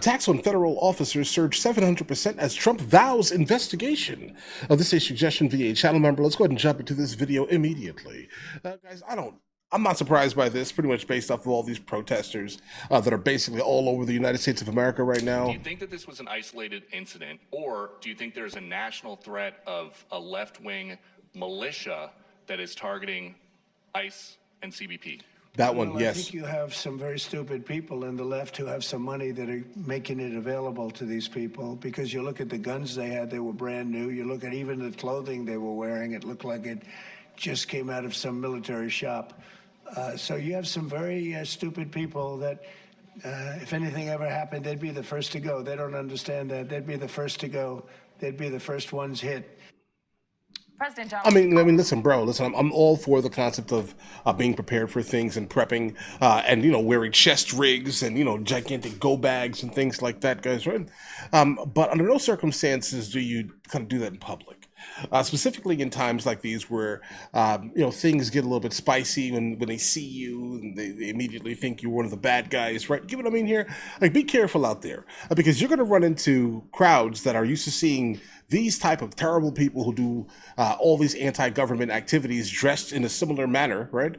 Attacks on federal officers surged 700% as Trump vows investigation. This is a suggestion via a channel member. Let's go ahead and jump into this video immediately. Guys, I'm not surprised by this, pretty much based off of all these protesters that are basically all over the United States of America right now. Do you think that this was an isolated incident, or do you think there's a national threat of a left-wing militia that is targeting ICE and CBP? That one, yes. I think you have some very stupid people in the left who have some money that are making it available to these people, because you look at the guns they had, they were brand new. You look at even the clothing they were wearing, it looked like it just came out of some military shop. So you have some very stupid people that if anything ever happened, they'd be the first to go. They don't understand that. They'd be the first to go. They'd be the first ones hit. President John. I mean, listen, bro. Listen, I'm all for the concept of being prepared for things and prepping, and wearing chest rigs and gigantic go bags and things like that, guys. Right? But under no circumstances do you kind of do that in public. Specifically in times like these where things get a little bit spicy when they see you and they immediately think you're one of the bad guys, right? You know what I mean here? Like, be careful out there, because you're going to run into crowds that are used to seeing these type of terrible people who do all these anti-government activities dressed in a similar manner, right?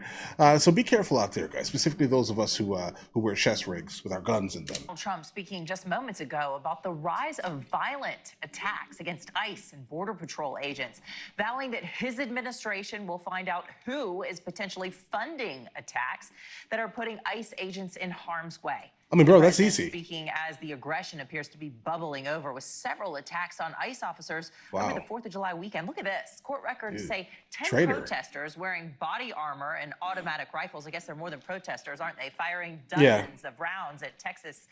So be careful out there, guys, specifically those of us who wear chest rigs with our guns in them. Trump speaking just moments ago about the rise of violent attacks against ICE and Border Patrol agents, vowing that his administration will find out who is potentially funding attacks that are putting ICE agents in harm's way. I mean, bro, that's easy. Speaking as the aggression appears to be bubbling over with several attacks on ICE officers over the 4th of July weekend. Look at this. Court records say 10 protesters wearing body armor and automatic rifles. I guess they're more than protesters, aren't they? Firing dozens of rounds at a Texas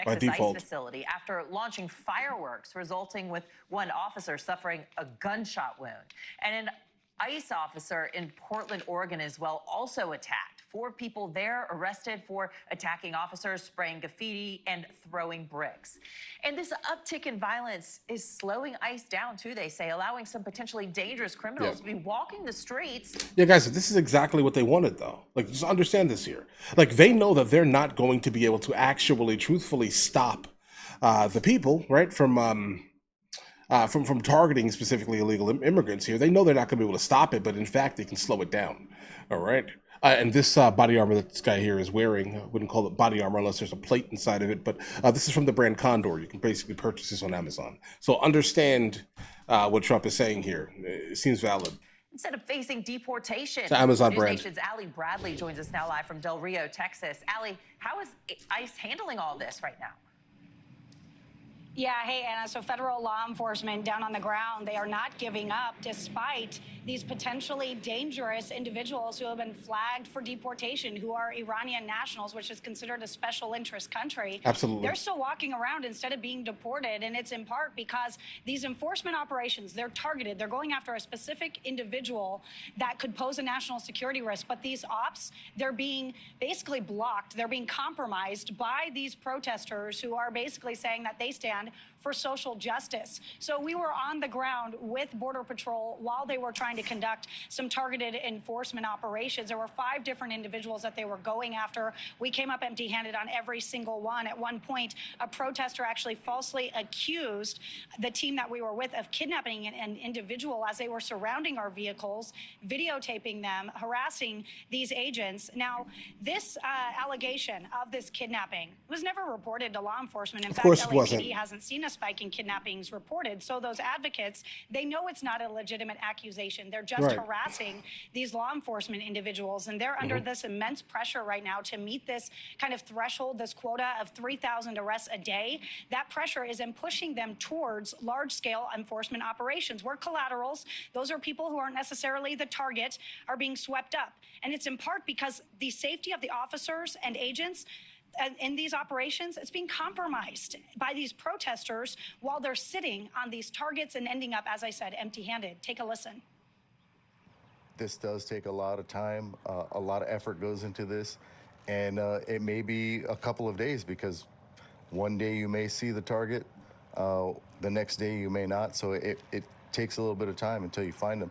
ICE facility after launching fireworks, resulting with one officer suffering a gunshot wound. And an ICE officer in Portland, Oregon as well also attacked. 4 people there arrested for attacking officers, spraying graffiti, and throwing bricks. And this uptick in violence is slowing ICE down, too, they say, allowing some potentially dangerous criminals to be walking the streets. Yeah, guys, this is exactly what they wanted, though. Like, just understand this here. Like, they know that they're not going to be able to actually, truthfully stop the people, right, from targeting specifically illegal immigrants here. They know they're not going to be able to stop it, but in fact, they can slow it down, all right? And this body armor that this guy here is wearing, I wouldn't call it body armor unless there's a plate inside of it, but this is from the brand Condor. You can basically purchase this on Amazon. So understand what Trump is saying here. It seems valid. Instead of facing deportation, it's Amazon brand. Nation's Allie Bradley joins us now live from Del Rio, Texas. Allie, how is ICE handling all this right now? Yeah, hey, Anna, so federal law enforcement down on the ground, they are not giving up despite these potentially dangerous individuals who have been flagged for deportation, who are Iranian nationals, which is considered a special interest country. Absolutely. They're still walking around instead of being deported, and it's in part because these enforcement operations, they're targeted. They're going after a specific individual that could pose a national security risk, but these ops, they're being basically blocked. They're being compromised by these protesters who are basically saying that they stand for social justice. So we were on the ground with Border Patrol while they were trying to conduct some targeted enforcement operations. There were 5 different individuals that they were going after. We came up empty-handed on every single one. At one point, a protester actually falsely accused the team that we were with of kidnapping an individual as they were surrounding our vehicles, videotaping them, harassing these agents. Now, this allegation of this kidnapping was never reported to law enforcement. In fact, LAPD hasn't seen a spike in kidnappings reported. So those advocates, they know it's not a legitimate accusation. They're just harassing these law enforcement individuals. And they're under this immense pressure right now to meet this kind of threshold, this quota of 3,000 arrests a day. That pressure is in pushing them towards large-scale enforcement operations where collaterals, those are people who aren't necessarily the target, are being swept up. And it's in part because the safety of the officers and agents in these operations, it's being compromised by these protesters while they're sitting on these targets and ending up, as I said, empty-handed. Take a listen. This does take a lot of time. A lot of effort goes into this. And it may be a couple of days because one day you may see the target, the next day you may not. So it takes a little bit of time until you find them.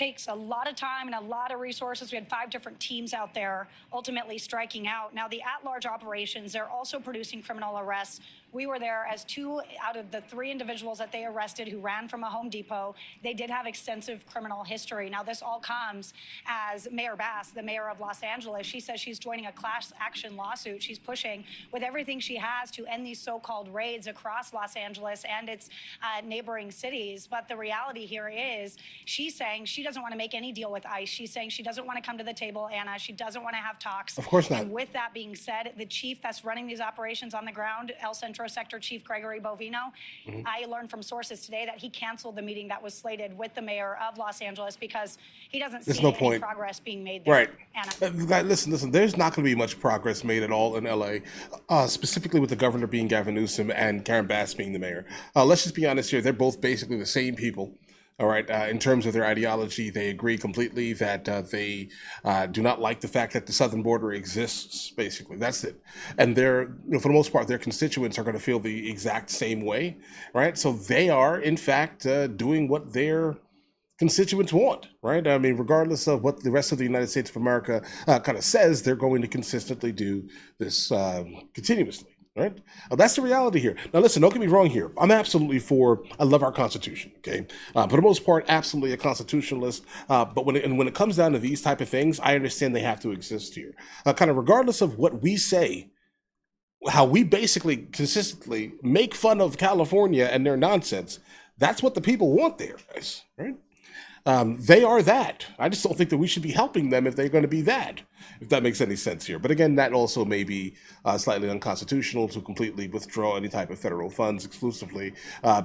takes a lot of time and a lot of resources. We had 5 different teams out there ultimately striking out. Now, the at-large operations, they're also producing criminal arrests. We were there as 2 out of the 3 individuals that they arrested who ran from a Home Depot. They did have extensive criminal history. Now, this all comes as Mayor Bass, the mayor of Los Angeles, she says she's joining a class action lawsuit. She's pushing with everything she has to end these so-called raids across Los Angeles and its neighboring cities. But the reality here is she's saying she doesn't want to make any deal with ICE. She's saying she doesn't want to come to the table, Anna. She doesn't want to have talks. Of course not. And with that being said, the chief that's running these operations on the ground, El Centro Sector Chief Gregory Bovino, I learned from sources today that he canceled the meeting that was slated with the mayor of Los Angeles because he doesn't see any progress being made there. Right. Anna. Listen, there's not going to be much progress made at all in LA, specifically with the governor being Gavin Newsom and Karen Bass being the mayor. Let's just be honest here. They're both basically the same people. All right. In terms of their ideology, they agree completely that they do not like the fact that the southern border exists. Basically, that's it. And they're, for the most part, their constituents are going to feel the exact same way. Right. So they are, in fact, doing what their constituents want. Right. I mean, regardless of what the rest of the United States of America kind of says, they're going to consistently do this continuously. Right? That's the reality here. Now, listen, don't get me wrong here. I'm absolutely I love our Constitution, okay? For the most part, absolutely a constitutionalist. But when it comes down to these type of things, I understand they have to exist here. Kind of regardless of what we say, how we basically consistently make fun of California and their nonsense, that's what the people want there, guys, right? They are that. I just don't think that we should be helping them if they're going to be that, if that makes any sense here. But again, that also may be slightly unconstitutional to completely withdraw any type of federal funds exclusively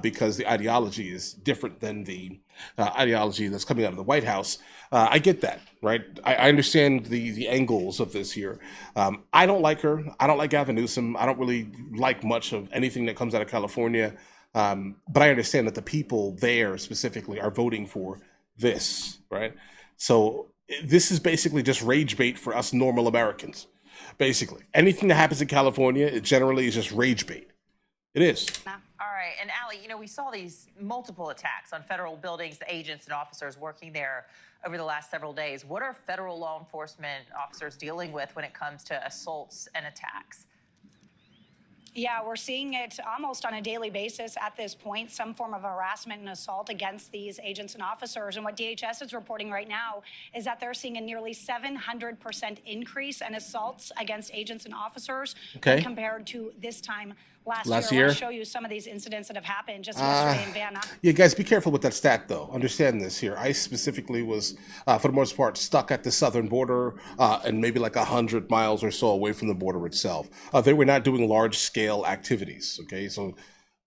because the ideology is different than the ideology that's coming out of the White House. I get that, right? I understand the angles of this here. I don't like her. I don't like Gavin Newsom. I don't really like much of anything that comes out of California. But I understand that the people there specifically are voting for this, right? So this is basically just rage bait for us normal Americans. Basically, anything that happens in California, it generally is just rage bait. It is. All right, and Allie, we saw these multiple attacks on federal buildings, the agents and officers working there over the last several days. What are federal law enforcement officers dealing with when it comes to assaults and attacks? Yeah, we're seeing it almost on a daily basis at this point, some form of harassment and assault against these agents and officers. And what DHS is reporting right now is that they're seeing a nearly 700% increase in assaults against agents and officers when compared to this time last year. I want to show you some of these incidents that have happened just yesterday in Van Nuys. Yeah, guys, be careful with that stat, though. Understand this here. ICE specifically was, for the most part, stuck at the southern border and maybe like 100 miles or so away from the border itself. They were not doing large-scale activities, okay? So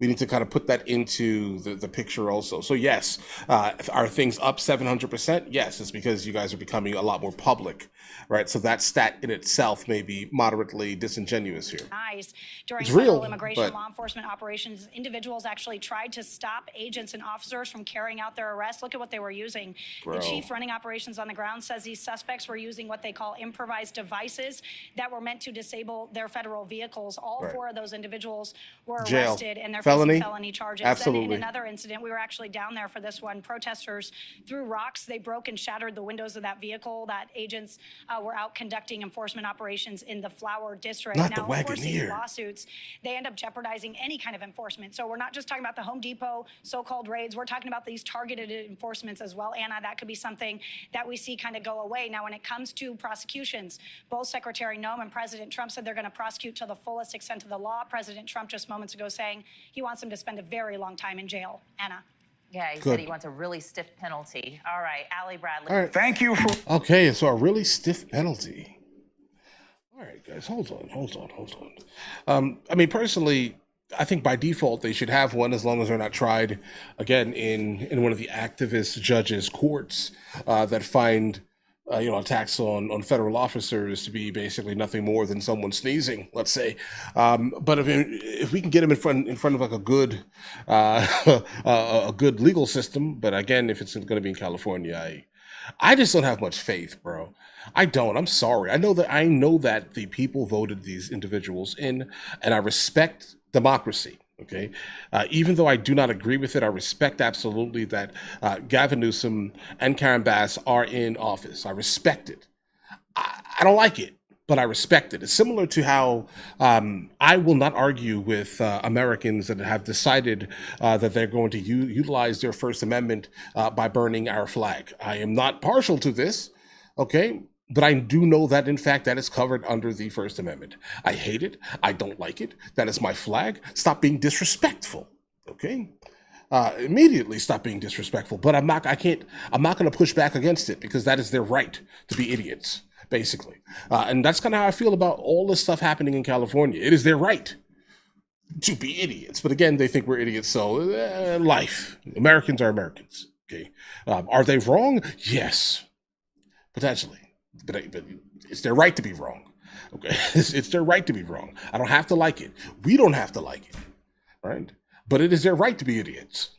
we need to kind of put that into the picture also. So yes, are things up 700%? Yes, it's because you guys are becoming a lot more public, right? So that stat in itself may be moderately disingenuous here. During federal immigration law enforcement operations, individuals actually tried to stop agents and officers from carrying out their arrests. Look at what they were using. The chief running operations on the ground says these suspects were using what they call improvised devices that were meant to disable their federal vehicles. All 4 of those individuals were arrested and they're facing felony charges. Absolutely. And in another incident, we were actually down there for this one. Protesters threw rocks. They broke and shattered the windows of that vehicle. That agents were out conducting enforcement operations in the Flower District. Not now, the Wagoneer. of course, these lawsuits, they end up jeopardizing any kind of enforcement. So we're not just talking about the Home Depot so-called raids. We're talking about these targeted enforcements as well. Anna, that could be something that we see kind of go away. Now, when it comes to prosecutions, both Secretary Noem and President Trump said they're going to prosecute to the fullest extent of the law. President Trump just moments ago saying he wants them to spend a very long time in jail. Anna. Yeah, he said he wants a really stiff penalty. All right, Allie Bradley. All right. Thank you for... Okay, so a really stiff penalty. All right, guys, hold on. I mean, personally, I think by default they should have one as long as they're not tried, again, in one of the activist judges' courts that find attacks on federal officers to be basically nothing more than someone sneezing, let's say. But if we can get them in front of like a good legal system, but again, if it's going to be in California, I just don't have much faith, bro. I don't. I'm sorry. I know that the people voted these individuals in, and I respect democracy. Okay, even though I do not agree with it, I respect absolutely that Gavin Newsom and Karen Bass are in office. I respect it. I don't like it, but I respect it. It's similar to how I will not argue with Americans that have decided that they're going to utilize their First Amendment by burning our flag. I am not partial to this, okay? But I do know that, in fact, that is covered under the First Amendment. I hate it. I don't like it. That is my flag. Stop being disrespectful, okay? Immediately stop being disrespectful. But I'm not going to push back against it because that is their right to be idiots, basically. And that's kind of how I feel about all this stuff happening in California. It is their right to be idiots. But again, they think we're idiots. So life. Americans are Americans, okay? Are they wrong? Yes, potentially. But it's their right to be wrong. Okay, it's their right to be wrong. I don't have to like it. We don't have to like it, right? But it is their right to be idiots.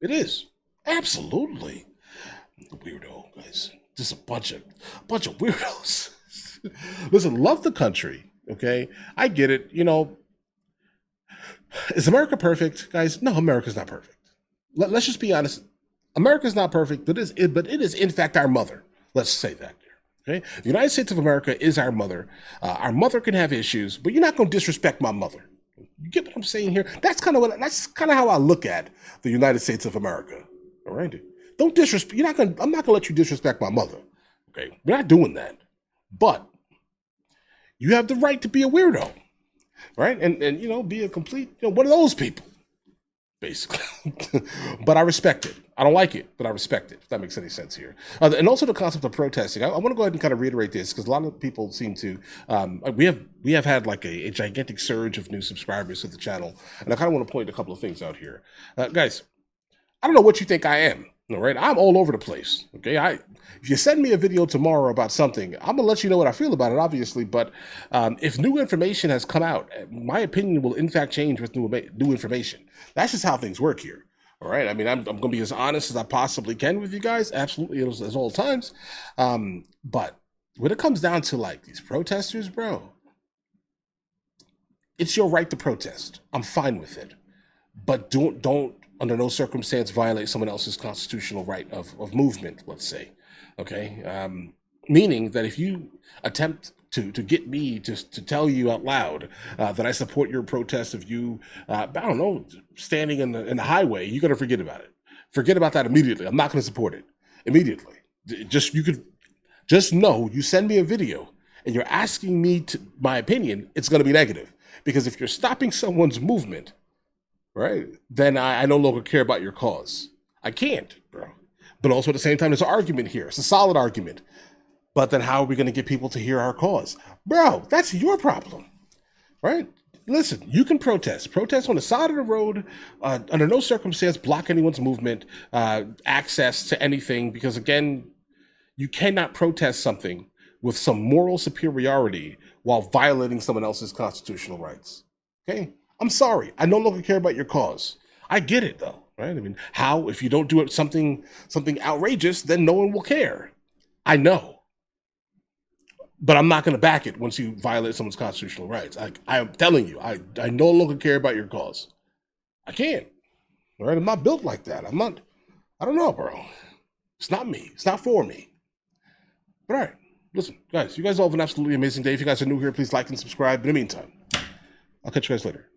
It is absolutely weirdo, guys. Just a bunch of weirdos. Listen, love the country. Okay, I get it. You know, is America perfect, guys? No, America's not perfect. Let's just be honest. America's not perfect, but it is in fact our mother. Let's say that. Okay, the United States of America is our mother. Our mother can have issues, but you're not going to disrespect my mother. You get what I'm saying here? That's kind of how I look at the United States of America. All right, don't disrespect. I'm not going to let you disrespect my mother. Okay, we're not doing that. But you have the right to be a weirdo, right? And be a complete one of those people, basically. But I respect it. I don't like it, but I respect it, if that makes any sense here. And also the concept of protesting. I want to go ahead and kind of reiterate this because a lot of people seem to, we have had like a gigantic surge of new subscribers to the channel. And I kind of want to point a couple of things out here. Guys, I don't know what you think I am. All right, I'm all over the place. Okay, if you send me a video tomorrow about something, I'm gonna let you know what I feel about it, obviously. But if new information has come out, my opinion will in fact change with new information. That's just how things work here. All right, I mean, I'm gonna be as honest as I possibly can with you guys, absolutely as all times. But when it comes down to like these protesters, bro, it's your right to protest. I'm fine with it, but don't under no circumstance violate someone else's constitutional right of movement, let's say, okay? Meaning that if you attempt to get me to tell you out loud that I support your protest of you, I don't know, standing in the highway, you got to forget about it. Forget about that immediately. I'm not going to support it immediately. Just know you send me a video and you're asking me my opinion, it's going to be negative. Because if you're stopping someone's movement, right, then I no longer care about your cause. I can't, bro. But also at the same time, there's an argument here. It's a solid argument. But then how are we going to get people to hear our cause? Bro, that's your problem, right? Listen, you can protest. Protest on the side of the road, under no circumstance block anyone's movement, access to anything, because again, you cannot protest something with some moral superiority while violating someone else's constitutional rights, okay? I'm sorry, I no longer care about your cause. I get it though, right? I mean, how, if you don't do it something outrageous, then no one will care. I know. But I'm not going to back it once you violate someone's constitutional rights. I am telling you, I no longer care about your cause. I can't. All right, I'm not built like that. I don't know, bro. It's not me. It's not for me. But all right, listen, guys, you guys all have an absolutely amazing day. If you guys are new here, please like and subscribe. In the meantime, I'll catch you guys later.